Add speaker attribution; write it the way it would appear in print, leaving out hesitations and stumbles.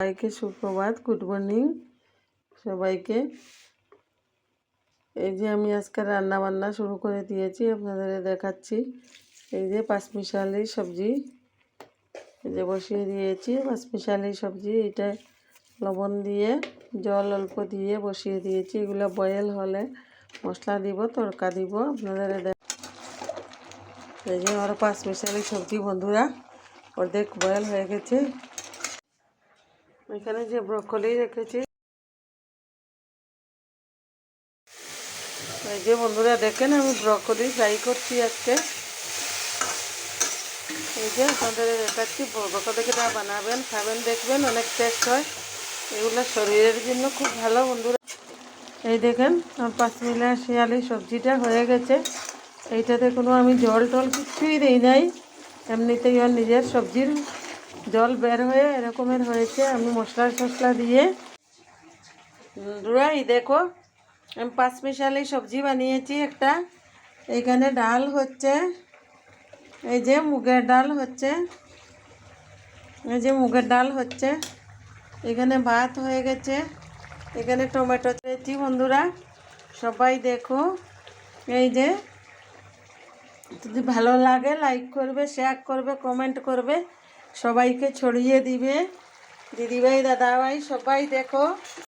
Speaker 1: সবাইকে সুপ্রভাত, good morning সবাইকে। এই যে আমি আজকে রান্না বান্না শুরু করে দিয়েছি, আপনাদের দেখাচ্ছি। এই যে পাঁচমিশালি সবজি এই যে বসিয়ে দিয়েছি। পাঁচমিশালি সবজি, এটা লবণ দিয়ে জল অল্প দিয়ে বসিয়ে দিয়েছি। এগুলো বয়েল হলে মশলা দিব, তড়কা দিব। আপনাদের এই যে আমার পাঁচমিশালি সবজি বন্ধুরা অর্ধেক বয়েল হয়ে গেছে। এখানে যে ব্রকলি রেখেছি, এই যে বন্ধুরা দেখেন আমি ব্রকলি ফ্রাই করছি আজকে। এই যে আপনাদের দেখাচ্ছি, ব্রকলিটা বানাবেন, খাবেন, দেখবেন অনেক টেস্ট হয়। এগুলো শরীরের জন্য খুব ভালো বন্ধুরা। এই দেখেন আমার পাঁচমিশালি সবজিটা হয়ে গেছে। এইটাতে কোনো আমি জল টল কিছুই দিই নাই, এমনিতেই ওর নিজের সবজির জল বের হয়ে এরকমের হয়েছে। আমি মশলা টশলা দিয়ে বন্ধুরা এই দেখো আমি পাঁচমিশালি সবজি বানিয়েছি একটা। এইখানে ডাল হচ্ছে, এই যে মুগের ডাল হচ্ছে, এই যে মুগের ডাল হচ্ছে। এখানে ভাত হয়ে গেছে, এখানে টমেটো দিয়েছি বন্ধুরা। সবাই দেখো। এই যে যদি ভালো লাগে লাইক করবে, শেয়ার করবে, কমেন্ট করবে, সবাইকে ছড়িয়ে দিবে। দিদিভাই দাদাভাই সবাই দেখো।